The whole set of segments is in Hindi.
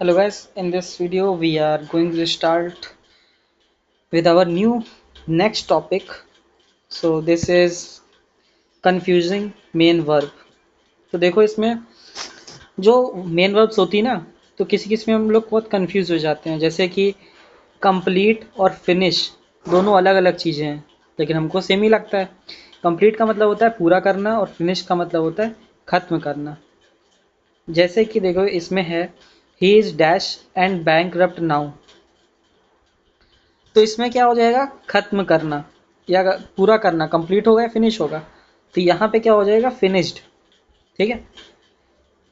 Hello guys, in this video we are going to start with our new next topic. So this is confusing main verb. तो देखो इसमें जो मेन वर्ब्स होती है ना, तो किसी किसी में हम लोग बहुत कंफ्यूज हो जाते हैं, जैसे कि कंप्लीट और फिनिश दोनों अलग अलग चीज़ें हैं, लेकिन हमको सेम ही लगता है। कंप्लीट का मतलब होता है पूरा करना और फिनिश का मतलब होता है ख़त्म करना। जैसे कि देखो इसमें है he is dash and bankrupt now. तो इसमें क्या हो जाएगा, खत्म करना या पूरा करना, कंप्लीट होगा या फिनिश होगा। तो यहाँ पे क्या हो जाएगा, फिनिश्ड। ठीक है,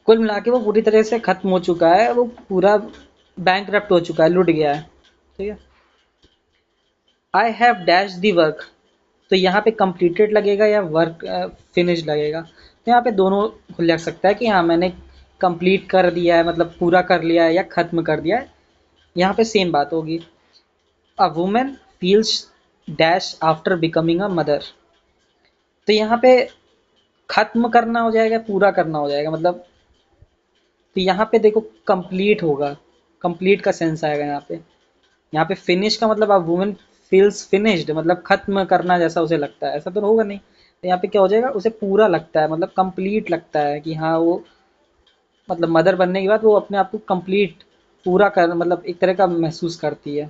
कुल मिला के वो पूरी तरह से खत्म हो चुका है, वो पूरा बैंकरप्ट हो चुका है, लुट गया है। ठीक है, I have dash the work. तो यहाँ पे कंप्लीटेड लगेगा या वर्क फिनिश लगेगा। तो यहाँ पे दोनों लग सकता है कि हाँ मैंने कंप्लीट कर दिया है, मतलब पूरा कर लिया है या खत्म कर दिया है। यहाँ पे सेम बात होगी। A women feels dash after becoming a mother. तो यहाँ पे खत्म करना हो जाएगा, पूरा करना हो जाएगा, मतलब तो यहाँ पे देखो कंप्लीट होगा, कंप्लीट का सेंस आएगा यहाँ पे। यहाँ पे फिनिश का मतलब अब वुमेन फील्स फिनिश्ड, मतलब खत्म करना जैसा उसे लगता है, ऐसा तो होगा नहीं। तो यहाँ पे क्या हो जाएगा, उसे पूरा लगता है, मतलब कंप्लीट लगता है कि हाँ वो मतलब मदर बनने के बाद वो अपने आप को कंप्लीट पूरा कर, मतलब एक तरह का महसूस करती है।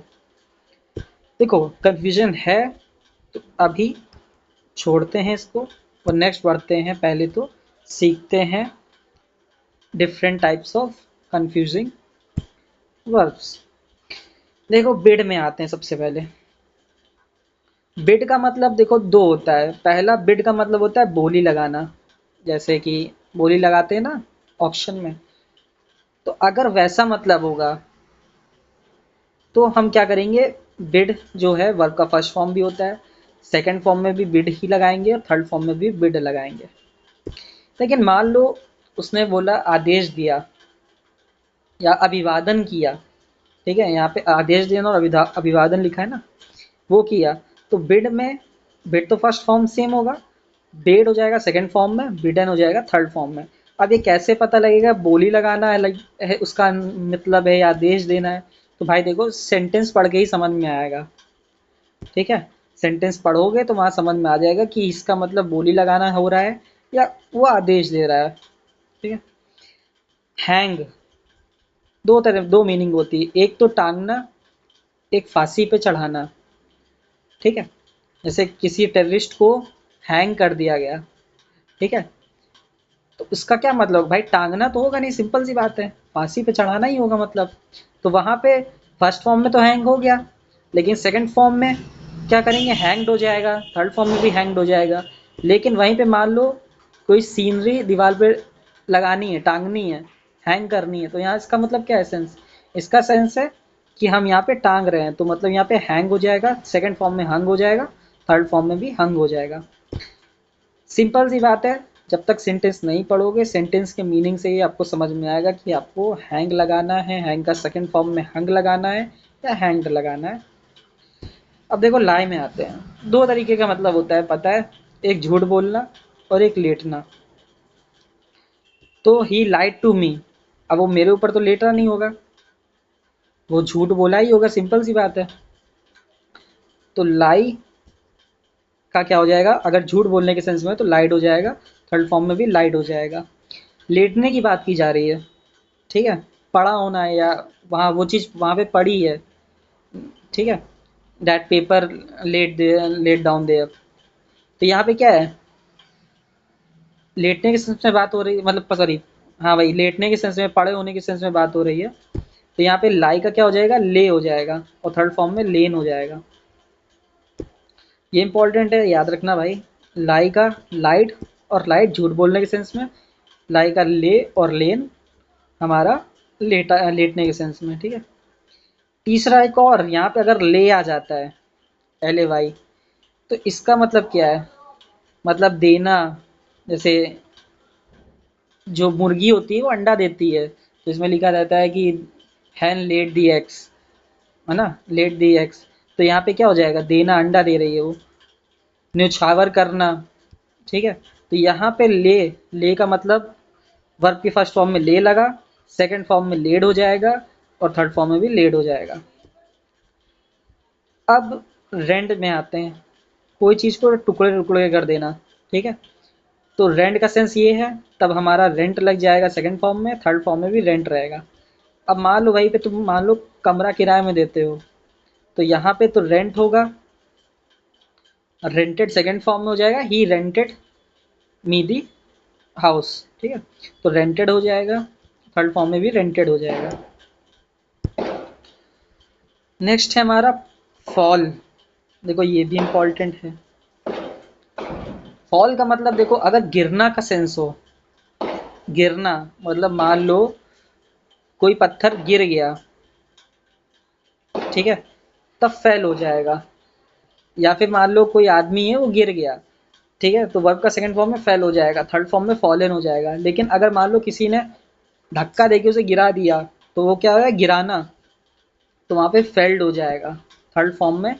देखो कंफ्यूजन है, तो अभी छोड़ते हैं इसको और नेक्स्ट बढ़ते हैं। पहले तो सीखते हैं different types of confusing verbs. देखो बिड में आते हैं सबसे पहले। बिड का मतलब देखो दो होता है। पहला बिड का मतलब होता है बोली लगाना, जैसे कि बोली लगाते हैं ना ऑक्शन में। तो अगर वैसा मतलब होगा तो हम क्या करेंगे, बिड जो है वर्ब का फर्स्ट फॉर्म भी होता है, सेकंड फॉर्म में भी बिड ही लगाएंगे और थर्ड फॉर्म में भी बिड लगाएंगे। लेकिन मान लो उसने बोला आदेश दिया या अभिवादन किया। ठीक है, यहाँ पे आदेश देना और अभिवादन लिखा है ना, वो किया। तो बिड में, बिड तो फर्स्ट फॉर्म सेम होगा, बेड हो जाएगा सेकंड फॉर्म में, बिडन हो जाएगा थर्ड फॉर्म में। अब ये कैसे पता लगेगा, बोली लगाना है है उसका मतलब है या आदेश देना है। तो भाई देखो सेंटेंस पढ़ के ही समझ में आएगा। ठीक है, सेंटेंस पढ़ोगे तो वहाँ समझ में आ जाएगा कि इसका मतलब बोली लगाना हो रहा है या वो आदेश दे रहा है। ठीक है, हैंग दो तरह, दो मीनिंग होती है, एक तो टांगना, एक फांसी पे चढ़ाना। ठीक है, जैसे किसी टेररिस्ट को हैंग कर दिया गया। ठीक है, तो इसका क्या मतलब, भाई टांगना तो होगा नहीं, सिंपल सी बात है, फांसी पे चढ़ाना ही होगा मतलब। तो वहां पे फर्स्ट फॉर्म में तो हैंग हो गया, लेकिन सेकंड फॉर्म में क्या करेंगे, हैंग्ड हो जाएगा, थर्ड फॉर्म में भी हैंग्ड हो जाएगा। लेकिन वहीं पे मान लो कोई सीनरी दीवार पे लगानी है, टांगनी है, हैंग करनी है, तो यहाँ इसका मतलब क्या है, सेंस। इसका सेंस है कि हम यहाँ पे टांग रहे हैं, तो मतलब यहाँ पे हैंग हो जाएगा, सेकंड फॉर्म में हंग हो जाएगा, थर्ड फॉर्म में भी हंग हो जाएगा। सिंपल सी बात है। जब तक सेंटेंस नहीं पढ़ोगे, सेंटेंस के मीनिंग से ही आपको समझ में आएगा कि आपको हैंग लगाना है, हैंग का सेकंड फॉर्म में हंग लगाना है या हैंग्ड लगाना है। अब देखो लाई में आते हैं। दो तरीके का मतलब होता है, पता है, एक झूठ बोलना और एक लेटना। तो ही लाइड टू मी, अब वो मेरे ऊपर तो लेट रहा नहीं होगा, वो झूठ बोला ही होगा, सिंपल सी बात है। तो लाई का क्या हो जाएगा, अगर झूठ बोलने के सेंस में तो लाइड हो जाएगा, थर्ड फॉर्म में भी लाइड हो जाएगा। लेटने की बात की जा रही है। ठीक है, पड़ा होना है या वहाँ वो चीज़ वहाँ पे पड़ी है। ठीक है, that paper laid there, laid down there. तो यहाँ पे क्या है, लेटने के सेंस में बात हो रही है, मतलब सॉरी, हाँ भाई लेटने के सेंस में, पड़े होने के सेंस में बात हो रही है। तो यहाँ पे लाई का क्या हो जाएगा, ले हो जाएगा, और थर्ड फॉर्म में लेन हो जाएगा। ये इंपॉर्टेंट है, याद रखना भाई। लाई का लाइट, और लाइट झूठ बोलने के सेंस में, लाई का ले और लेन हमारा लेटने के सेंस में। ठीक है, तीसरा एक और, यहाँ पे अगर ले आ जाता है, एल ए वाई, तो इसका मतलब क्या है, मतलब देना। जैसे जो मुर्गी होती है वो अंडा देती है, तो इसमें लिखा रहता है कि हैन लेट दी एग्स, है ना, लेट दी एग्स। तो यहाँ पे क्या हो जाएगा, देना, अंडा दे रही है वो। न्योछावर करना। ठीक है, तो यहाँ पे ले का मतलब वर्ब की फर्स्ट फॉर्म में ले लगा, सेकंड फॉर्म में लेड हो जाएगा और थर्ड फॉर्म में भी लेड हो जाएगा। अब रेंट में आते हैं, कोई चीज़ को टुकड़े टुकड़े कर देना, ठीक है। तो रेंट का सेंस ये है, तब हमारा रेंट लग जाएगा सेकंड फॉर्म में, थर्ड फॉर्म में भी रेंट रहेगा। अब मान लो वहीं पे तुम मान लो कमरा किराए में देते हो, तो यहाँ पे तो रेंट होगा, रेंटेड सेकंड फॉर्म में हो जाएगा, ही रेंटेड मी दी हाउस, ठीक है। तो रेंटेड हो जाएगा, थर्ड फॉर्म में भी रेंटेड हो जाएगा। नेक्स्ट है हमारा फॉल। देखो ये भी इम्पॉर्टेंट है। फॉल का मतलब देखो, अगर गिरना का सेंस हो, गिरना मतलब मान लो कोई पत्थर गिर गया, ठीक है, तब फेल हो जाएगा। या फिर मान लो कोई आदमी है वो गिर गया, ठीक है, तो वर्ब का सेकंड फॉर्म में फेल हो जाएगा, थर्ड फॉर्म में फॉलन हो जाएगा। लेकिन अगर मान लो किसी ने धक्का देके उसे गिरा दिया, तो वो क्या होगा, गिराना, तो वहाँ पे फेल्ड हो जाएगा, थर्ड फॉर्म में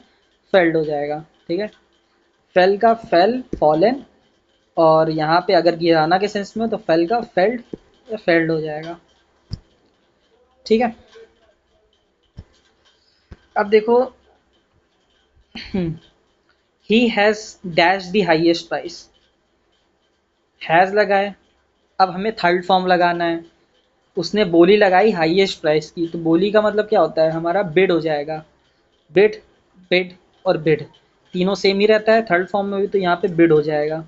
फेल्ड हो जाएगा, ठीक है। फेल का फेल फॉलन, और यहाँ पे अगर गिराना के सेंस में तो फेल का फेल्ड या फेल्ड हो जाएगा, ठीक है। अब देखो he has dash the highest price, has लगाए, अब हमें थर्ड फॉर्म लगाना है। उसने बोली लगाई हाईएस्ट प्राइस की, तो बोली का मतलब क्या होता है, हमारा बिड हो जाएगा। बिड, बिड और बिड तीनों सेम ही रहता है, थर्ड फॉर्म में भी तो यहाँ पे बिड हो जाएगा।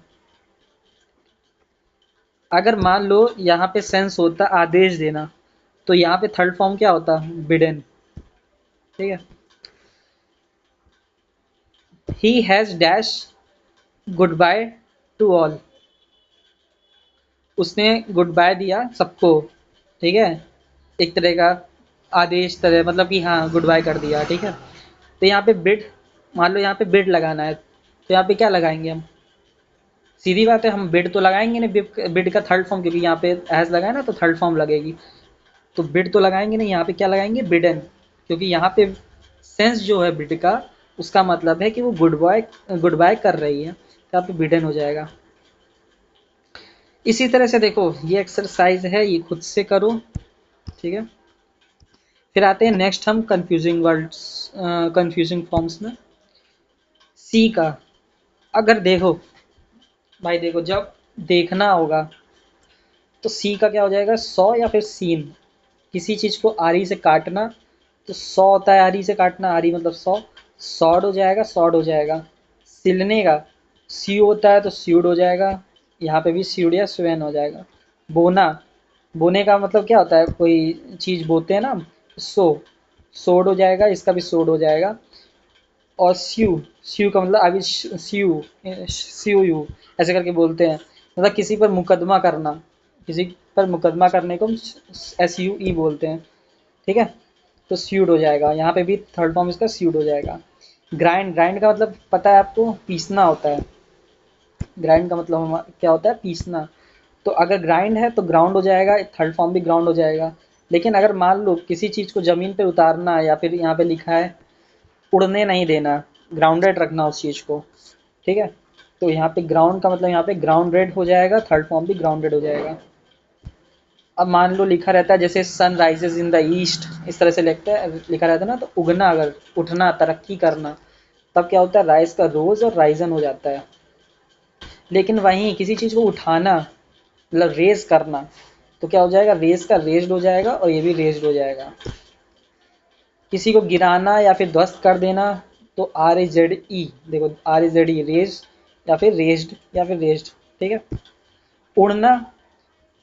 अगर मान लो यहाँ पे सेंस होता आदेश देना, तो यहाँ पे थर्ड फॉर्म क्या होता, बिडन, ठीक है। He has dash good by two all, उसने गुड बाय दिया सबको, ठीक है, एक तरह का आदेश तरह, मतलब कि हाँ गुड बाय कर दिया, ठीक है। तो यहाँ पे बिड, मान लो यहाँ पे बिड लगाना है, तो यहाँ पे क्या लगाएंगे हम, सीधी बात है, हम बिड तो लगाएंगे नहीं, बिड का थर्ड फॉर्म, क्योंकि यहाँ पे एज लगाए ना तो थर्ड फॉर्म लगेगी, तो बिड तो लगाएंगे नहीं, यहाँ पे क्या लगाएंगे, बिडन, क्योंकि यहाँ पे सेंस जो है बिड का, उसका मतलब है कि वो गुड बाय कर रही है, तो यहाँ पे बिडन हो जाएगा। इसी तरह से देखो ये एक्सरसाइज है, ये खुद से करो, ठीक है। फिर आते हैं नेक्स्ट हम कंफ्यूजिंग वर्ड्स, कंफ्यूजिंग फॉर्म्स में। सी का, अगर देखो भाई, देखो जब देखना होगा तो सी का क्या हो जाएगा, सौ या फिर सीन, किसी चीज़ को आरी से काटना, तो सौ होता है आरी से काटना, आरी मतलब सौ, सॉड हो जाएगा, सॉड हो जाएगा। सिलने का स्यू होता है तो स्यूड हो जाएगा, यहाँ पे भी स्यूड या स्वेन हो जाएगा। बोना, बोने का मतलब क्या होता है, कोई चीज़ बोते हैं ना, सोड हो जाएगा, इसका भी सोड हो जाएगा। और स्यू, स्यू का मतलब अभी स्यू, स्यू यू ऐसे करके बोलते हैं, मतलब किसी पर मुकदमा करना, किसी पर मुकदमा करने को एस यू ई बोलते हैं, ठीक है। तो स्यूड हो जाएगा, यहाँ पे भी थर्ड फॉर्म इसका स्यूड हो जाएगा। ग्राइंड, ग्राइंड का मतलब पता है आपको, पीसना होता है। ग्राइंड का मतलब क्या होता है, पीसना। तो अगर ग्राइंड है तो ग्राउंड हो जाएगा, थर्ड फॉर्म भी ग्राउंड हो जाएगा। लेकिन अगर मान लो किसी चीज़ को ज़मीन पे उतारना है, या फिर यहाँ पे लिखा है उड़ने नहीं देना, ग्राउंडेड रखना उस चीज़ को, ठीक है, तो यहाँ पे ग्राउंड का मतलब यहाँ पे ग्राउंडेड हो जाएगा, थर्ड फॉर्म भी ग्राउंडेड हो जाएगा। अब मान लो लिखा रहता है जैसे sun rises in the east, इस तरह से लिखा रहता है ना, तो उगना, अगर उठना, तरक्की करना, तब क्या होता है, राइज का रोज और राइजन हो जाता है। लेकिन वहीं किसी चीज़ को उठाना मतलब रेज करना, तो क्या हो जाएगा, रेज का रेज्ड हो जाएगा, और ये भी रेज्ड हो जाएगा। किसी को गिराना या फिर ध्वस्त कर देना, तो आर ए जेड ई, देखो R A Z E, raze या फिर रेज्ड या फिर रेज्ड, ठीक है। उड़ना,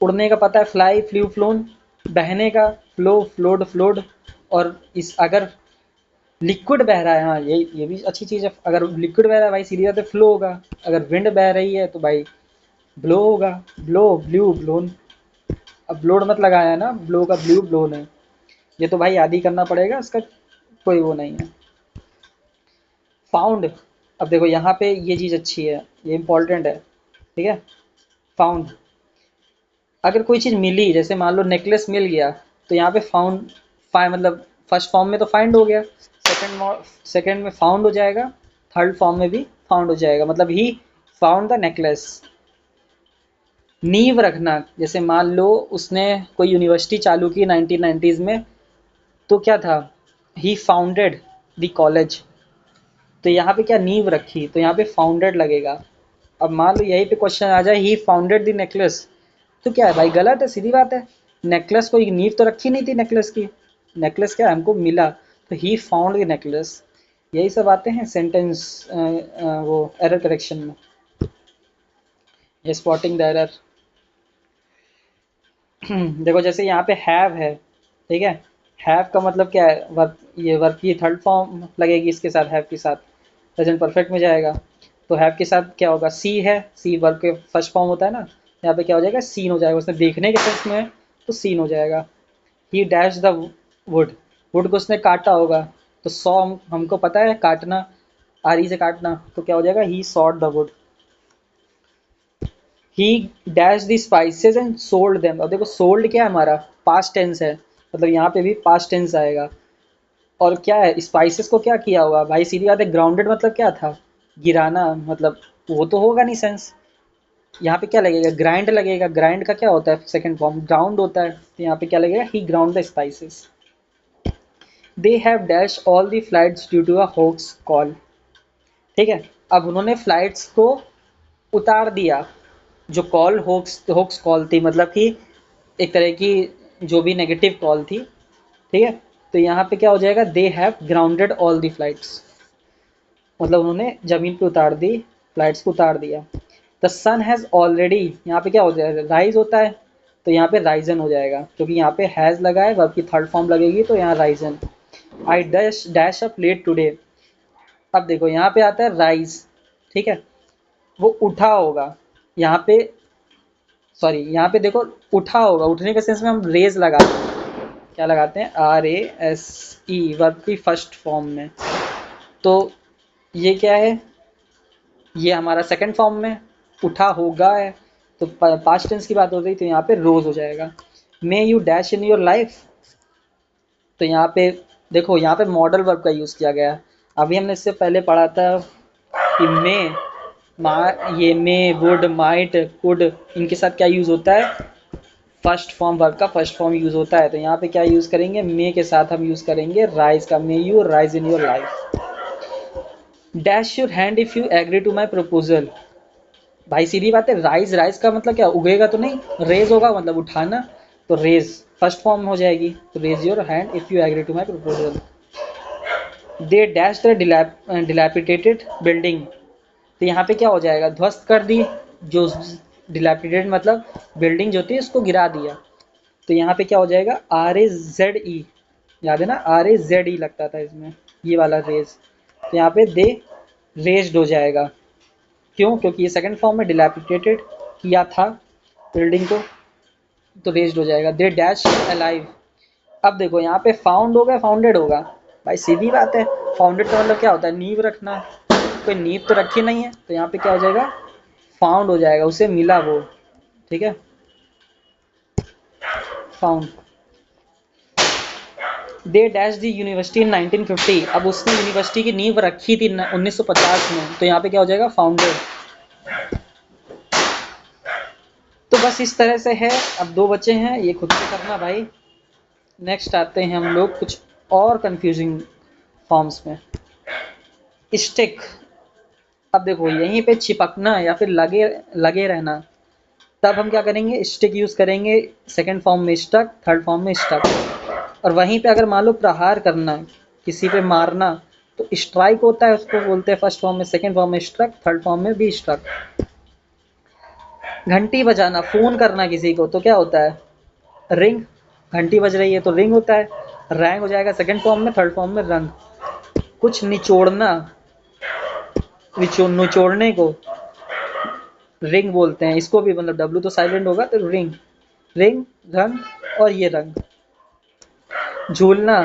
उड़ने का पता है, फ्लाई, फ्लू, फ्लोन। बहने का फ्लो, फ्लोड, फ्लोड। और इस अगर लिक्विड बह रहा है, हाँ ये भी अच्छी चीज़ है, अगर लिक्विड बह रहा है भाई सीधी बात है फ्लो होगा, अगर विंड बह रही है तो भाई ब्लो होगा, ब्लो, ब्लू, ब्लोन। अब ब्लोड मत लगाया है ना, ब्लो का ब्लू, ब्लोन है, ये तो भाई याद ही करना पड़ेगा, इसका कोई वो नहीं है। फाउंड, अब देखो यहाँ पे ये चीज़ अच्छी है, ये इंपॉर्टेंट है, ठीक है। फाउंड, अगर कोई चीज़ मिली, जैसे मान लो नेकलेस मिल गया, तो यहाँ पे फाउंड, मतलब फर्स्ट फॉर्म में तो फाइंड हो गया, सेकंड में फाउंड हो जाएगा, थर्ड फॉर्म में भी फाउंड हो जाएगा, मतलब ही फाउंड द नेकलेस। नींव रखना, जैसे मान लो उसने कोई यूनिवर्सिटी चालू की 1990s में, तो क्या था, ही फाउंडेड द कॉलेज, तो यहाँ पे क्या नींव रखी, तो यहाँ पे फाउंडेड लगेगा। अब मान लो यहीं पे क्वेश्चन आ जाए ही फाउंडेड द नेकलेस, तो क्या है भाई, गलत है, सीधी बात है। नेकलेस कोई नींव तो रखी नहीं थी नेकलेस की, नेकलेस क्या हमको मिला, तो ही फाउंड द नेकलेस। यही सब आते हैं सेंटेंस वो एरर करेक्शन में, ये स्पॉटिंग द एरर। देखो जैसे यहाँ पे हैव है, ठीक है, हैव का मतलब क्या है, वर्ब, ये वर्ब की थर्ड फॉर्म लगेगी इसके साथ, हैव के साथ प्रेजेंट परफेक्ट में जाएगा। तो हैव के साथ क्या होगा, सी है, सी वर्ब के फर्स्ट फॉर्म होता है ना, यहाँ पे क्या हो जाएगा, सीन हो जाएगा, उसने देखने के सेंस में है, तो सीन हो जाएगा। ही डैश द वुड, वुड को उसने काटा होगा, तो सॉ हमको पता है काटना, आरी से काटना, तो क्या हो जाएगा, he sought the wood. He dash the spices and sold them, अब देखो सोल्ड क्या है हमारा, पास्ट टेंस है, मतलब यहाँ पे भी पास्ट टेंस आएगा। और क्या है, स्पाइसेस को क्या किया होगा भाई, सीधी बात है, ग्राउंडेड मतलब क्या था, गिराना, मतलब वो तो होगा नहीं सेंस। यहाँ पे क्या लगेगा, ग्राइंड लगेगा, ग्राइंड का क्या होता है सेकंड फॉर्म, ग्राउंड होता है, तो यहाँ पे क्या लगेगा, he ground the spices. They have dash all the flights due to a hoax call, ठीक है। अब उन्होंने फ्लाइट्स को उतार दिया, जो कॉल होक्स होक्स कॉल थी, मतलब कि एक तरह की जो भी नेगेटिव कॉल थी, ठीक है। तो यहाँ पे क्या हो जाएगा, they have grounded all the flights, मतलब उन्होंने जमीन पे उतार दी, फ्लाइट्स को उतार दिया। द सन हैज़ ऑलरेडी, यहाँ पे क्या हो जाएगा, राइज होता है, तो यहाँ पे राइजन हो जाएगा, क्योंकि यहाँ पे हैज़ लगा है, वर्ब की थर्ड फॉर्म लगेगी, तो यहाँ risen. I dash dash up late today, अब देखो यहाँ पे आता है राइज, ठीक है, वो उठा होगा, यहाँ पे सॉरी, यहाँ पे देखो उठा होगा, उठने के सेंस में हम रेज लगाते हैं, क्या लगाते हैं, RASE, वर्ब की फर्स्ट फॉर्म में। तो ये क्या है, ये हमारा सेकंड फॉर्म में उठा होगा है, तो पास्ट टेंस की बात हो रही, तो यहाँ पे रोज हो जाएगा। May you dash in your life, तो यहाँ पे देखो, यहाँ पे मॉडल वर्ब का यूज़ किया गया है। अभी हमने इससे पहले पढ़ा था कि मे, ये मे, वुड, माइट, कुड, इनके साथ क्या यूज़ होता है, फर्स्ट फॉर्म, वर्ब का फर्स्ट फॉर्म यूज़ होता है। तो यहाँ पे क्या यूज़ करेंगे, मे के साथ हम यूज़ करेंगे राइज का, may you rise in your life. Dash your hand if you agree to my proposal, भाई सीधी बात है, राइज, राइज का मतलब क्या, उगेगा तो नहीं, रेज होगा मतलब उठाना, तो रेज फर्स्ट फॉर्म में हो जाएगी, तो raise your hand if you agree to my proposal. They dash the dilapidated building, तो यहाँ पे क्या हो जाएगा, ध्वस्त कर दी, जो डिलैपिडेटेड मतलब बिल्डिंग जो थी उसको गिरा दिया, तो यहाँ पे क्या हो जाएगा, RAZE, याद है ना, RAZE लगता था इसमें, ये वाला रेज, तो यहाँ पे दे रेज्ड हो जाएगा, क्यों, क्योंकि ये सेकंड फॉर्म में डिलैपिडेटेड किया था बिल्डिंग को, तो रेज्ड हो जाएगा। दे डैश अलाइव, अब देखो यहाँ पे फाउंड होगा, फाउंडेड होगा, भाई सीधी बात है, फाउंडेड का मतलब क्या होता है, नींव रखना, कोई नींव तो रखी नहीं है, तो यहाँ पे क्या हो जाएगा, फाउंड हो जाएगा, उसे मिला वो, ठीक है, found. They dash the university in 1950, अब उसने यूनिवर्सिटी की नींव रखी थी 1950 में, तो यहाँ पे क्या हो जाएगा, फाउंडेड। तो बस इस तरह से है, अब दो बचे हैं, ये खुद से करना भाई। नेक्स्ट आते हैं हम लोग कुछ और कंफ्यूजिंग फॉर्म्स में। स्टिक, अब देखो यहीं पे चिपकना या फिर लगे लगे रहना, तब हम क्या करेंगे, स्टिक यूज़ करेंगे, सेकंड फॉर्म में स्टक, थर्ड फॉर्म में स्टक। और वहीं पे अगर मान लो प्रहार करना, किसी पे मारना, तो स्ट्राइक होता है, उसको बोलते हैं फर्स्ट फॉर्म में, सेकंड फॉर्म में स्ट्रक, थर्ड फॉर्म में भी स्ट्रक। घंटी बजाना, फ़ोन करना किसी को, तो क्या होता है, रिंग, घंटी बज रही है तो रिंग होता है, रैंग हो जाएगा सेकंड फॉर्म में, थर्ड फॉर्म में रंग। कुछ निचोड़ना, निचोड़ने को रिंग बोलते हैं, इसको भी मतलब डब्लू तो साइलेंट होगा, तो रिंग, रिंग, रंग, और ये रंग। झूलना,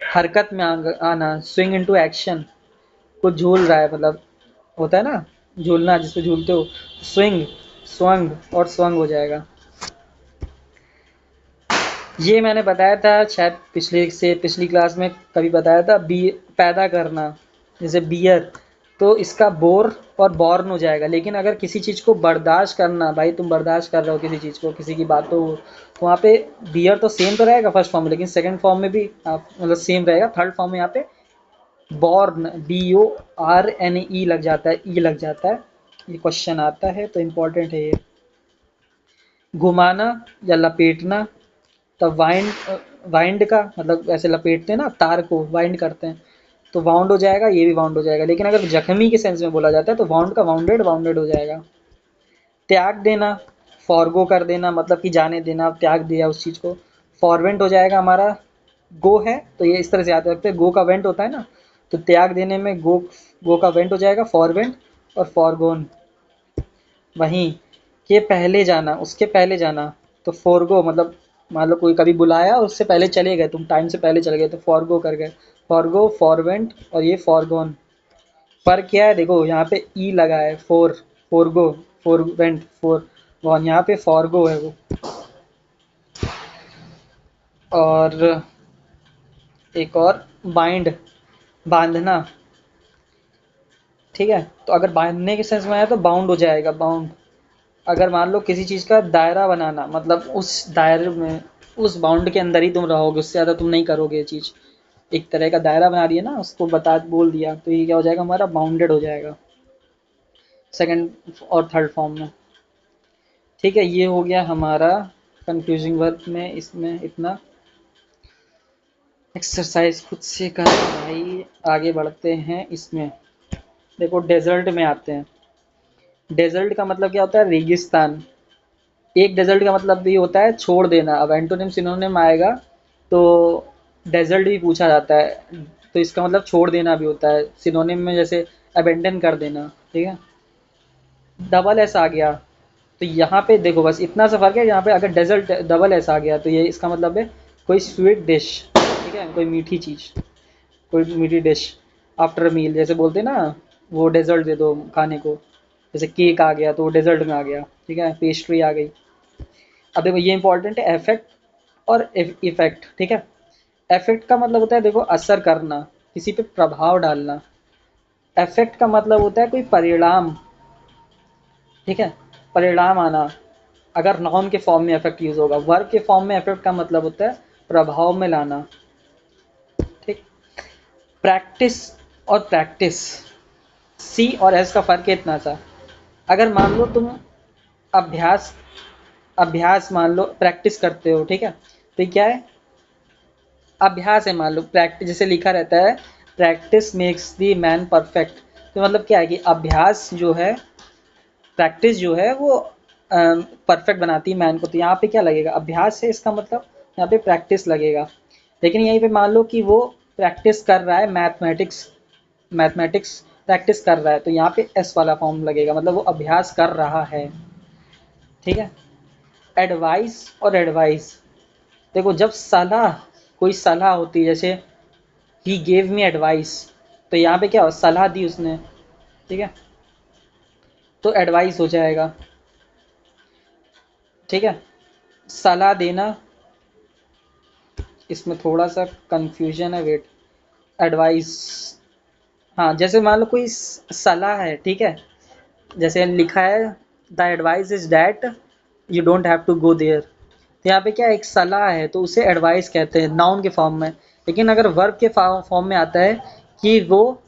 हरकत में आना, स्विंग इनटू एक्शन, कुछ झूल रहा है, मतलब होता है ना झूलना, जिसपे झूलते हो, स्विंग, स्वंग, और स्वंग हो जाएगा। ये मैंने बताया था शायद पिछली क्लास में कभी बताया था, बी पैदा करना, जैसे बियर, तो इसका बोर और बॉर्न हो जाएगा। लेकिन अगर किसी चीज़ को बर्दाश्त करना, भाई तुम बर्दाश्त कर रहे हो किसी चीज़ को, किसी की बातों को, तो वहाँ पे बियर तो सेम तो रहेगा फर्स्ट फॉर्म में, लेकिन सेकंड फॉर्म में भी मतलब सेम रहेगा। थर्ड फॉर्म में यहाँ पे बॉर्न, BORNE लग जाता है, ई लग जाता है। ये क्वेश्चन आता है तो इम्पोर्टेंट है ये। घुमाना या लपेटना, तब वाइंड का मतलब ऐसे लपेटते हैं ना तार को, वाइंड करते हैं, तो वाउंड हो जाएगा, ये भी वाउंड हो जाएगा। लेकिन अगर जख्मी के सेंस में बोला जाता है तो वाउंड का वाउंडेड, वाउंडेड हो जाएगा। त्याग देना, फॉरगो कर देना, मतलब कि जाने देना, त्याग दिया उस चीज़ को। फॉरवेंट हो जाएगा हमारा, गो है तो ये इस तरह से याद रखते हैं, गो का वेंट होता है ना, तो त्याग देने में गो का वेंट हो जाएगा फॉरवेंट, और फॉरगोन। वहीं के पहले जाना, उसके पहले जाना, तो फॉरगो मतलब मान लो कोई कभी बुलाया और उससे पहले चले गए, तुम टाइम से पहले चले गए तो फॉरगो कर गए। फॉरगो, फॉरवेंट और ये फॉरगोन। फर्क क्या है देखो, यहाँ पे ई लगा है, फोरगो, फोरवेंट, फोरगोन, यहाँ पे फॉरगो है वो। और एक और बाइंड, बांधना, ठीक है। तो अगर बांधने के सेंस में आया तो बाउंड हो जाएगा, बाउंड। अगर मान लो किसी चीज़ का दायरा बनाना, मतलब उस दायरे में, उस बाउंड के अंदर ही तुम रहोगे, उससे ज़्यादा तुम नहीं करोगे ये चीज़। एक तरह का दायरा बना दिया ना, उसको बोल दिया, तो ये क्या हो जाएगा हमारा, बाउंडेड हो जाएगा सेकंड और थर्ड फॉर्म में। ठीक है, ये हो गया हमारा कंफ्यूजिंग वर्ब में, इसमें इतना। एक्सरसाइज खुद से कर भाई, आगे बढ़ते हैं इसमें। देखो डेजर्ट में आते हैं। डेजर्ट का मतलब क्या होता है, रेगिस्तान। एक डेजर्ट का मतलब भी होता है छोड़ देना। अब एंटोनिम सिनोनिम आएगा तो डेजर्ट भी पूछा जाता है, तो इसका मतलब छोड़ देना भी होता है। सिनोनिम में जैसे अबेंडन कर देना, ठीक है। डबल एस आ गया तो यहाँ पे देखो बस इतना सा फर्क है, यहाँ पे अगर डेजर्ट डबल एस आ गया तो ये इसका मतलब है कोई स्वीट डिश, ठीक है, कोई मीठी चीज़, कोई मीठी डिश। आफ्टर मील जैसे बोलते हैं ना, वो डेजर्ट दे दो खाने को, जैसे केक आ गया तो वो डेजर्ट में आ गया, ठीक है, पेस्ट्री आ गई। अब देखो ये इंपॉर्टेंट है, इफेक्ट और इफेक्ट, ठीक है। इफेक्ट का मतलब होता है देखो असर करना, किसी पे प्रभाव डालना। इफेक्ट का मतलब होता है कोई परिणाम, ठीक है, परिणाम आना। अगर नाउन के फॉर्म में इफेक्ट यूज होगा, वर्ब के फॉर्म में इफेक्ट का मतलब होता है प्रभाव में लाना, ठीक। प्रैक्टिस और प्रैक्टिस, सी और एस का फर्क है इतना सा। अगर मान लो तुम अभ्यास, अभ्यास मान लो प्रैक्टिस करते हो, ठीक है, तो ये क्या है, अभ्यास है। मान लो प्रैक्टिस, जैसे लिखा रहता है practice makes the man perfect, तो मतलब क्या है कि अभ्यास जो है, प्रैक्टिस जो है वो परफेक्ट बनाती है मैन को। तो यहाँ पे क्या लगेगा, अभ्यास है, इसका मतलब यहाँ पे प्रैक्टिस लगेगा। लेकिन यहीं पे मान लो कि वो प्रैक्टिस कर रहा है मैथमेटिक्स, मैथमेटिक्स प्रैक्टिस कर रहा है, तो यहाँ पे एस वाला फॉर्म लगेगा, मतलब वो अभ्यास कर रहा है, ठीक है। एडवाइस और एडवाइस, देखो जब सलाह, कोई सलाह होती है, जैसे ही गेव मी एडवाइस, तो यहाँ पे क्या हो, सलाह दी उसने, ठीक है, तो एडवाइस हो जाएगा, ठीक है। सलाह देना, इसमें थोड़ा सा कंफ्यूजन है, वेट। एडवाइस, हाँ जैसे मान लो कोई सलाह है, ठीक है, जैसे लिखा है the advice is that you don't have to go there, तो यहाँ पे क्या एक सलाह है तो उसे एडवाइस कहते हैं नाउन के फॉर्म में। लेकिन अगर वर्ब के फॉर्म में आता है कि वो,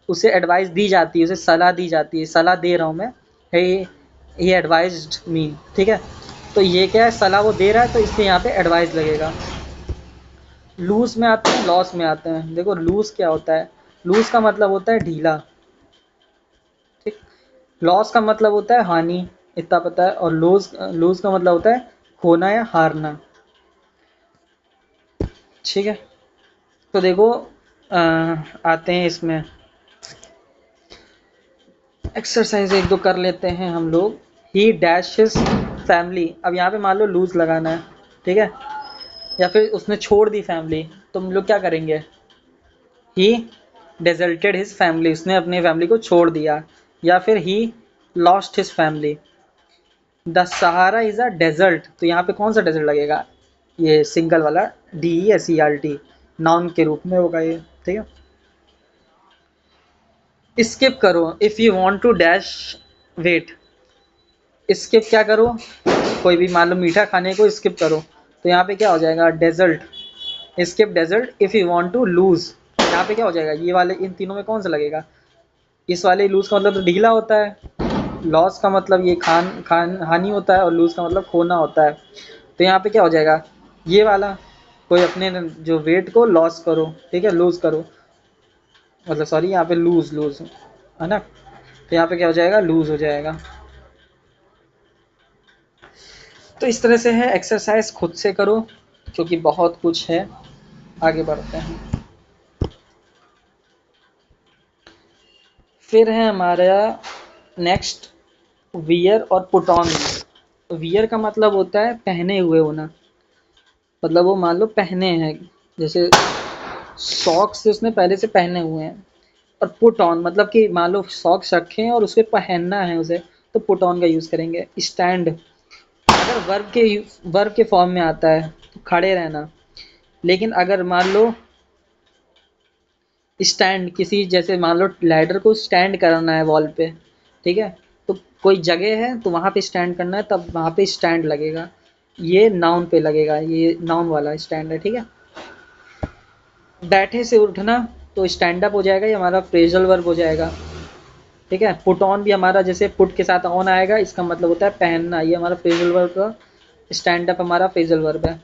उसे एडवाइस दी जाती है, उसे सलाह दी जाती है, सलाह दे रहा हूँ मैं, he एडवाइज्ड मी, ठीक है, तो ये क्या है, सलाह वो दे रहा है तो इसलिए यहाँ पे एडवाइस लगेगा। लूज में आते हैं, लॉस में आते हैं। देखो लूज क्या होता है, लूज का मतलब होता है ढीला, ठीक। लॉस का मतलब होता है हानि, इतना पता है। और लूज, लूज का मतलब होता है खोना या हारना, ठीक है। तो देखो आते हैं इसमें, एक्सरसाइज एक दो कर लेते हैं हम लोग। ही डैश हिज फैमिली, अब यहाँ पे मान लो लूज लगाना है, ठीक है, या फिर उसने छोड़ दी फैमिली, तो हम लोग क्या करेंगे, ही डेजर्टेड हिज फैमिली, उसने अपनी फैमिली को छोड़ दिया। या फिर he lost his family. The Sahara is a desert, तो यहाँ पे कौन सा डेजर्ट लगेगा, ये सिंगल वाला, DESERT, नाउन के रूप में होगा ये, ठीक है। स्किप करो if you want to dash wait. Skip क्या करो, कोई भी मान लो मीठा खाने को स्किप करो, तो यहाँ पे क्या हो जाएगा dessert. Skip dessert if you want to lose, यहाँ पे क्या हो जाएगा, ये वाले इन तीनों में कौन सा लगेगा, इस वाले लूज का मतलब तो ढीला होता है, लॉस का मतलब ये खान खान हानि होता है, और लूज का मतलब खोना होता है। तो यहाँ पे क्या हो जाएगा, ये वाला कोई अपने जो वेट को लॉस करो, ठीक है, लूज करो, मतलब सॉरी यहाँ पे लूज लूज है ना, तो यहाँ पे क्या हो जाएगा लूज हो जाएगा। तो इस तरह से है, एक्सरसाइज खुद से करो क्योंकि बहुत कुछ है। आगे बढ़ते हैं। फिर है हमारा नेक्स्ट वियर और पुट ऑन। वियर का मतलब होता है पहने हुए होना, मतलब वो मान लो पहने हैं, जैसे सॉक्स उसने पहले से पहने हुए हैं। और पुट ऑन मतलब कि मान लो सॉक्स रखे हैं और उसे पहनना है उसे, तो पुट ऑन का यूज़ करेंगे। स्टैंड अगर वर्ब के फॉर्म में आता है तो खड़े रहना, लेकिन अगर मान लो स्टैंड किसी, जैसे मान लो लैडर को स्टैंड करना है वॉल पे, ठीक है, तो कोई जगह है तो वहाँ पे स्टैंड करना है, तब वहाँ पे स्टैंड लगेगा, ये नाउन पे लगेगा, ये नाउन वाला स्टैंड है, ठीक है। बैठे से उठना तो स्टैंड अप हो जाएगा, ये हमारा फ्रेजल वर्ब हो जाएगा, ठीक है। पुट ऑन भी हमारा जैसे पुट के साथ ऑन आएगा, इसका मतलब होता है पहनना, ये हमारा फ्रेजल वर्ब का, स्टैंड अप हमारा फ्रेजल वर्ब है।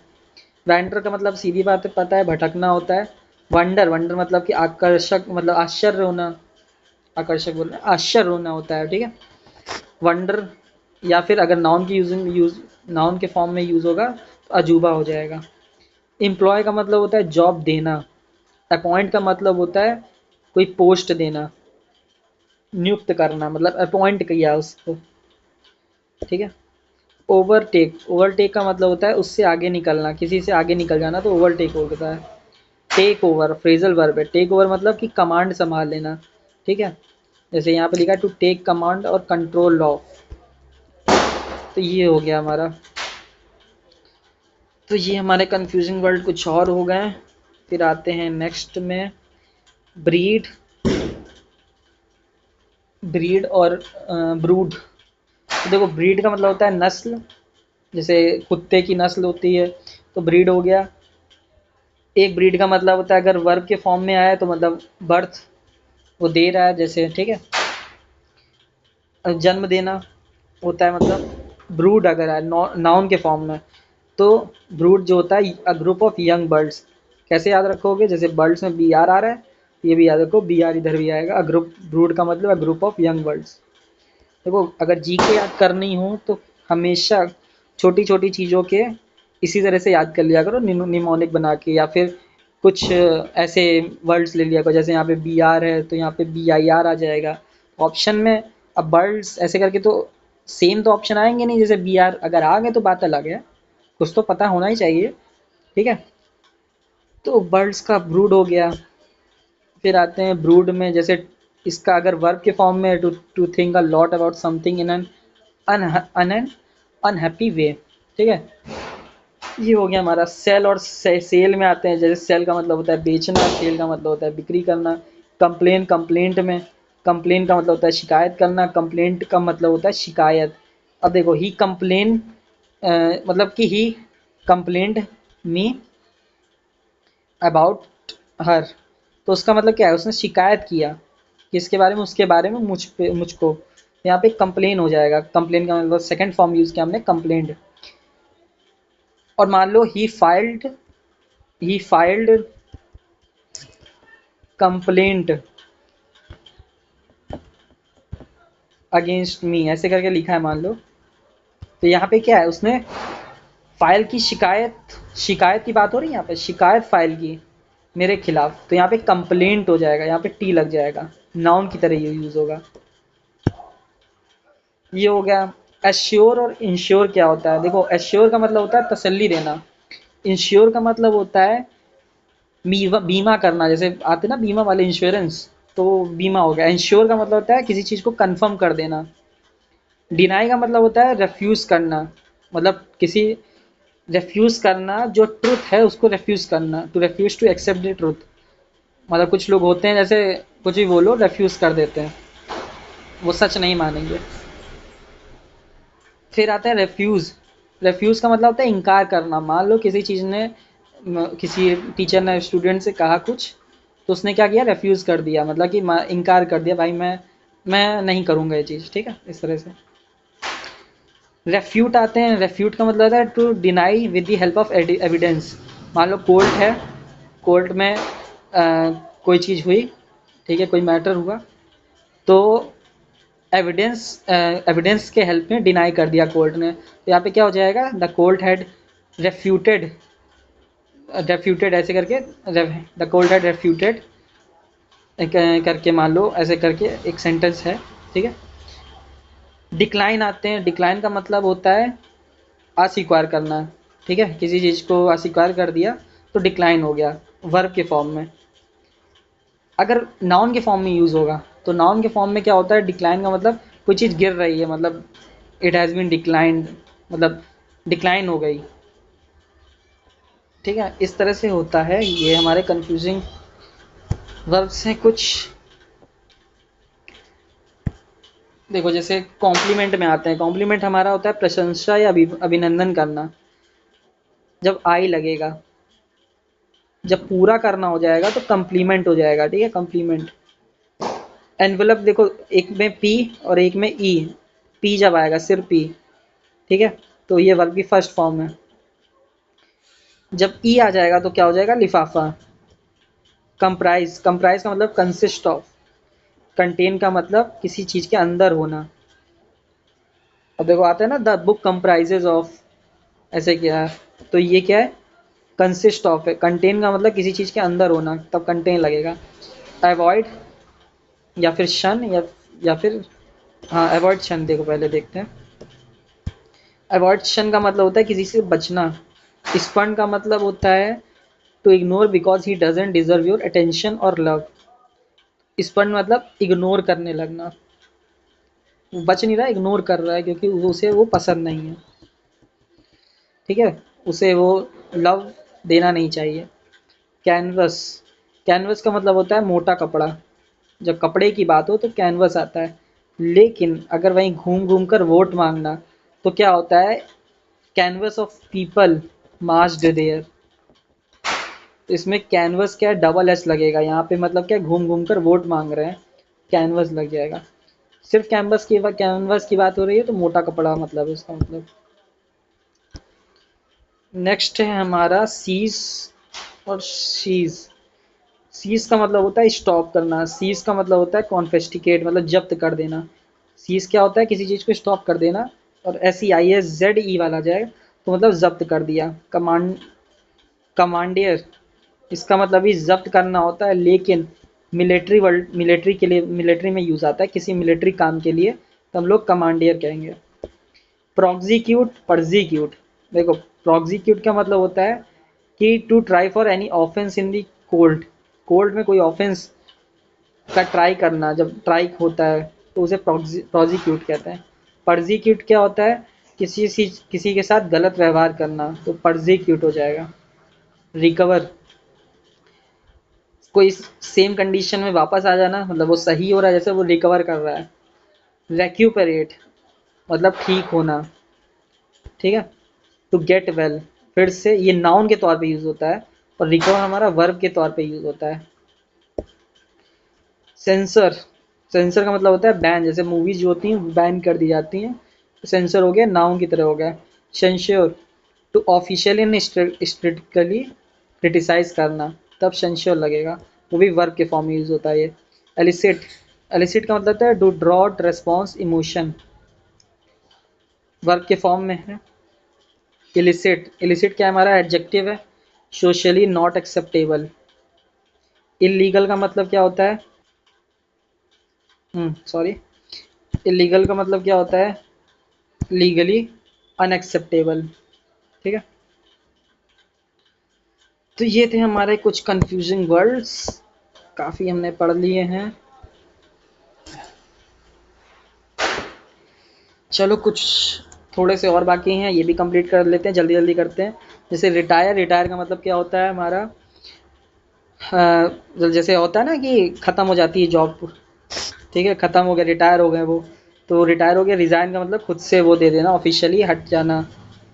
वैंडर का मतलब सीधी बात है पता है, भटकना होता है। वंडर वंडर मतलब कि आकर्षक, मतलब आश्चर्य होना, आकर्षक बोलना आश्चर्य होना होता है, ठीक है। वंडर, या फिर अगर नाउन की यूज नाउन के फॉर्म में यूज होगा तो अजूबा हो जाएगा। एम्प्लॉय का मतलब होता है जॉब देना। अपॉइंट का मतलब होता है कोई पोस्ट देना, नियुक्त करना, मतलब अपॉइंट किया उसको, ठीक है। ओवरटेक, ओवरटेक का मतलब होता है उससे आगे निकलना, किसी से आगे निकल जाना, तो ओवरटेक होता है। टेक ओवर फ्रेजल वर्ब है, टेक ओवर मतलब कि कमांड संभाल लेना, ठीक है। जैसे यहाँ पे लिखा है टू टेक कमांड और कंट्रोल ऑफ, तो ये हो गया हमारा। तो ये हमारे कंफ्यूजिंग वर्ड कुछ और हो गए। फिर आते हैं नेक्स्ट में ब्रीड, ब्रीड और ब्रूड। तो देखो ब्रीड का मतलब होता है नस्ल, जैसे कुत्ते की नस्ल होती है तो ब्रीड हो गया। एक ब्रीड का मतलब होता है अगर वर्ब के फॉर्म में आया तो मतलब बर्थ, वो दे रहा है जैसे, ठीक है, जन्म देना होता है, मतलब ब्रूड अगर है नाउन के फॉर्म में, तो ब्रूड जो होता है a group of young birds. कैसे याद रखोगे, जैसे बर्ड्स में बी आर आ रहा है, ये भी याद रखो बी आर इधर भी आएगा, ग्रुप ब्रूड का मतलब a group of young birds. देखो अगर जी के याद करनी हो तो हमेशा छोटी छोटी चीज़ों के इसी तरह से याद कर लिया करो, निमोनिक बना के, या फिर कुछ ऐसे वर्ड्स ले लिया करो, जैसे यहाँ पे बी आर है तो यहाँ पे बी आई आर आ जाएगा ऑप्शन में। अब वर्ड्स ऐसे करके तो सेम तो ऑप्शन आएंगे नहीं, जैसे बी आर अगर आ गए तो बात अलग है, कुछ तो पता होना ही चाहिए, ठीक है। तो बर्ड्स का ब्रूड हो गया। फिर आते हैं ब्रूड में, जैसे इसका अगर वर्ब के फॉर्म में to to think a lot about something in an unhappy way, ठीक है। ये हो गया हमारा। सेल और सेल में आते हैं, जैसे सेल का मतलब होता है बेचना, सेल का मतलब होता है बिक्री करना। कंप्लेन, कंप्लेंट में कंप्लेन का मतलब होता है शिकायत करना, कंप्लेंट का मतलब होता है शिकायत। अब देखो ही कंप्लेन मतलब कि ही कंप्लेंट मी अबाउट हर, तो उसका मतलब क्या है, उसने शिकायत किया किसके बारे में, उसके बारे में मुझ पे, मुझको। यहाँ पे कंप्लेन हो जाएगा, कंप्लेन का मतलब सेकंड फॉर्म यूज़ किया हमने कंप्लेंट। और मान लो ही फाइल्ड कंप्लेंट अगेंस्ट मी, ऐसे करके लिखा है मान लो, तो यहाँ पे क्या है, उसने फाइल की शिकायत, शिकायत की बात हो रही है यहाँ पे, शिकायत फाइल की मेरे खिलाफ, तो यहाँ पे कंप्लेंट हो जाएगा, यहाँ पे टी लग जाएगा, नाउन की तरह ये यूज होगा। ये हो गया। एश्योर और इंश्योर क्या होता है, देखो एश्योर का मतलब होता है तसल्ली देना, इंश्योर का मतलब होता है बीमा करना, जैसे आते ना बीमा वाले इंश्योरेंस, तो बीमा हो गया। इंश्योर का मतलब होता है किसी चीज़ को कंफर्म कर देना। डिनाई का मतलब होता है रेफ्यूज़ करना, मतलब किसी रेफ्यूज़ करना, जो ट्रुथ है उसको रेफ्यूज़ करना, to refuse to accept the truth. मतलब कुछ लोग होते हैं जैसे कुछ भी बोलो रेफ्यूज़ कर देते हैं, वो सच नहीं मानेंगे। फिर आता है रेफ्यूज़। रेफ्यूज़ का मतलब होता है इनकार करना। मान लो किसी चीज़ ने किसी टीचर ने स्टूडेंट से कहा कुछ, तो उसने क्या किया, रेफ्यूज़ कर दिया, मतलब कि इनकार कर दिया, भाई मैं नहीं करूँगा ये चीज़, ठीक है, इस तरह से। रेफ्यूट आते हैं। रेफ्यूट का मतलब होता है to deny with the help of evidence. मान लो कोर्ट है, कोर्ट में कोई चीज़ हुई, ठीक है, कोई मैटर हुआ, तो एविडेंस एविडेंस के हेल्प में डिनाई कर दिया कोर्ट ने, तो यहाँ पे क्या हो जाएगा, the court had refuted, refuted ऐसे करके, द कोर्ट हैड रेफ्यूटेड करके, मान लो ऐसे करके एक सेंटेंस है, ठीक है। डिक्लाइन आते हैं। डिक्लाइन का मतलब होता है अस्वीकार करना, ठीक है, किसी चीज़ को अस्वीकार कर दिया तो डिक्लाइन हो गया, वर्ब के फॉर्म में। अगर नाउन के फॉर्म में यूज़ होगा तो नाउन के फॉर्म में क्या होता है, डिक्लाइन का मतलब कोई चीज़ गिर रही है, मतलब इट हैज़ बीन डिक्लाइंड, मतलब डिक्लाइन हो गई, ठीक है, इस तरह से होता है। ये हमारे कंफ्यूजिंग वर्ब्स हैं कुछ। देखो जैसे कॉम्प्लीमेंट में आते हैं। कॉम्प्लीमेंट हमारा होता है प्रशंसा या अभिनंदन करना, जब आई लगेगा। जब पूरा करना हो जाएगा तो कंप्लीमेंट हो जाएगा, ठीक है, कंप्लीमेंट। एनवेलप देखो, एक में पी और एक में ई, पी जब आएगा, सिर्फ पी, ठीक है, तो ये वर्ब की फर्स्ट फॉर्म है। जब ई आ जाएगा तो क्या हो जाएगा, लिफाफा। कंप्राइज, कंप्राइज का मतलब कंसिस्ट ऑफ। कंटेन का मतलब किसी चीज़ के अंदर होना। अब देखो आता है ना, द बुक कंप्राइजेज ऑफ, ऐसे क्या है, तो ये क्या है, कंसिस्ट ऑफ है। कंटेन का मतलब किसी चीज़ के अंदर होना, तब कंटेन लगेगा। अवॉइड या फिर शन, या फिर हाँ, अवॉइड शन, देखो पहले देखते हैं। अवॉइड शन का मतलब होता है किसी से बचना। स्पन का मतलब होता है to ignore because he doesn't deserve your attention और लव। स्पन मतलब इग्नोर करने लगना, वो बच नहीं रहा, इग्नोर कर रहा है क्योंकि उसे वो पसंद नहीं है, ठीक है, उसे वो लव देना नहीं चाहिए। कैनवस, कैनवस का मतलब होता है मोटा कपड़ा। जब कपड़े की बात हो तो कैनवस आता है। लेकिन अगर वहीं घूम घूम कर वोट मांगना तो क्या होता है, canvas of people marched there. तो इसमें कैनवस क्या है, डबल एच लगेगा यहाँ पे, मतलब क्या, घूम घूम कर वोट मांग रहे हैं, कैनवस लग जाएगा। सिर्फ कैनवस की बात हो रही है तो मोटा कपड़ा मतलब है इसका मतलब। नेक्स्ट है हमारा सीज और शीज। सीज का मतलब होता है स्टॉप करना। सीज का मतलब होता है कॉन्फेस्टिकेट, मतलब जब्त कर देना। सीज क्या होता है, किसी चीज़ को स्टॉप कर देना। और SEISZE वाला जाए तो मतलब जब्त कर दिया। कमांडियर, इसका मतलब भी जब्त करना होता है, लेकिन मिलिट्री के लिए, मिलिट्री में यूज़ आता है किसी मिलिट्री काम के लिए, तो हम लोग कमांडियर कहेंगे। प्रोक्सिक्यूट, परजिक्यूट। देखो प्रोक्सिक्यूट का मतलब होता है कि to try for any offence in the court. Court में कोई ऑफेंस का ट्राई करना, जब ट्राई होता है तो उसे प्रोजिक्यूट कहते हैं। परजिक्यूट क्या होता है, किसी के साथ गलत व्यवहार करना, तो परजिक्यूट हो जाएगा। रिकवर, कोई सेम कंडीशन में वापस आ जाना, मतलब वो सही हो रहा है जैसे वो रिकवर कर रहा है। रेक्यूपरेट मतलब ठीक होना, ठीक है, टू गेट वेल, फिर से ये नाउन के तौर पे यूज होता है, और रिकवर हमारा वर्ब के तौर पे यूज होता है। सेंसर, सेंसर का मतलब होता है बैन, जैसे मूवीज जो होती हैं बैन कर दी जाती हैं, तो सेंसर हो गया, नाउन की तरह हो गया। Censure, to officially and strictly criticise करना, तब सेंश्योर लगेगा, वो भी वर्ब के फॉर्म में यूज होता है ये। एलिसिट, एलिसिट का मतलब होता है to draw response emotion, verb के फॉर्म में है। इलिसिट, इलिसिट क्या है, हमारा एडजेक्टिव है, सोशली नॉट एक्सेप्टेबल। इलीगल का मतलब क्या होता है, सॉरी, इलीगल का मतलब क्या होता है, लीगली अनएक्सेप्टेबल, ठीक है। तो ये थे हमारे कुछ कंफ्यूजिंग वर्ड्स, काफ़ी हमने पढ़ लिए हैं। चलो कुछ थोड़े से और बाकी हैं, ये भी कंप्लीट कर लेते हैं, जल्दी जल्दी करते हैं। जैसे रिटायर, रिटायर का मतलब क्या होता है हमारा, जैसे होता है ना कि ख़त्म हो जाती है जॉब, ठीक है, ख़त्म हो गया, रिटायर हो गए वो, तो रिटायर हो गया, रिज़ाइन का मतलब खुद से वो दे देना, ऑफिशियली हट जाना,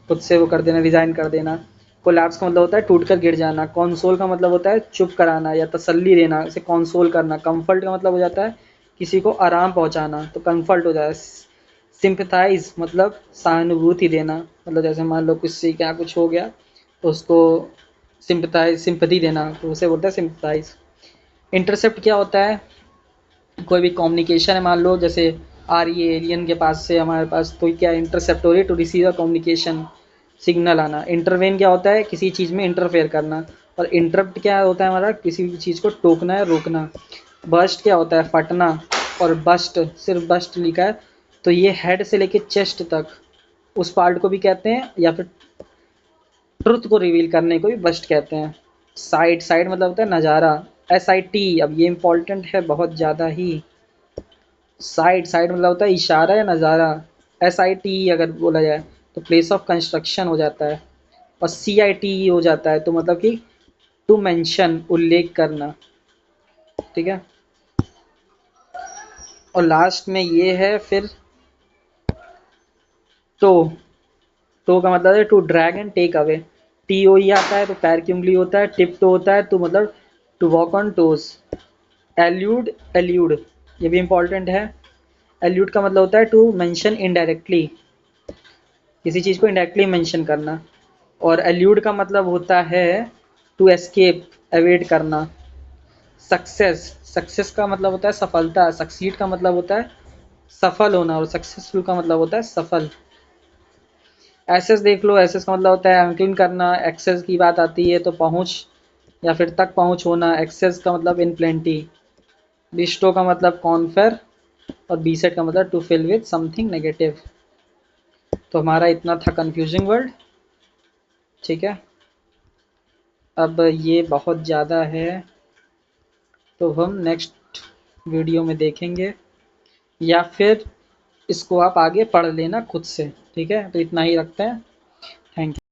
खुद से वो कर देना, रिज़ाइन कर देना। कोलैप्स का मतलब होता है टूट कर गिर जाना। कंसोल का मतलब होता है चुप कराना या तसल्ली देना, इसे कंसोल करना। कंफर्ट का मतलब हो जाता है किसी को आराम पहुंचाना, तो कंफर्ट हो जाए। सिंपैथाइज मतलब सहानुभूति देना, मतलब जैसे मान लो किसी क्या कुछ हो गया तो उसको सिंपैथी देना, तो उसे बोलते हैं सिंपैथाइज। इंटरसेप्ट क्या होता है, कोई भी कम्युनिकेशन है, मान लो जैसे आ रही है एलियन के पास से हमारे पास, तो क्या इंटरसेप्ट हो रही है, to receive a communication, signal आना। इंटरवेन क्या होता है, किसी चीज़ में इंटरफेयर करना। और इंटरप्ट क्या होता है हमारा, किसी भी चीज़ को टोकना या रोकना। बर्स्ट क्या होता है, फटना। और बस्ट, सिर्फ बस्ट लिखा है तो ये हेड से लेके चेस्ट तक उस पार्ट को भी कहते हैं, या फिर ट्रुथ को रिवील करने को भी बस्ट कहते हैं। साइड, साइड मतलब होता है नज़ारा। SIT, अब ये इंपॉर्टेंट है बहुत ज़्यादा ही। साइड, साइड मतलब होता है इशारा या नज़ारा। SIT अगर बोला जाए तो प्लेस ऑफ कंस्ट्रक्शन हो जाता है। और CIT हो जाता है तो मतलब कि टू मेंशन, उल्लेख करना, ठीक है। और लास्ट में ये है फिर टो। टो का मतलब है to drag and take away. TOE आता है तो पैर की उंगली होता है। टिप टो होता है तो मतलब to walk on toes. Elude, elude ये भी इंपॉर्टेंट है। एल्यूड का मतलब होता है टू मेंशन इनडायरेक्टली, किसी चीज़ को इनडायरेक्टली मेंशन करना। और एल्यूड का मतलब होता है टू एस्केप, एवेड करना। सक्सेस, सक्सेस का मतलब होता है सफलता। सक्सीड का मतलब होता है सफल होना, और सक्सेसफुल का मतलब होता है सफल। एसेस देख लो, एसेस का मतलब होता है अंकलिन करना। एक्सेस की बात आती है तो पहुंच या फिर तक पहुंच होना। एक्सेस का मतलब इन प्लेंटी। बिस्टो का मतलब कॉन्फेर। और बीसेट का मतलब to fill with something negative. तो हमारा इतना था कंफ्यूजिंग वर्ड, ठीक है। अब ये बहुत ज़्यादा है तो हम नेक्स्ट वीडियो में देखेंगे, या फिर इसको आप आगे पढ़ लेना खुद से, ठीक है। तो इतना ही रखते हैं। Thank you.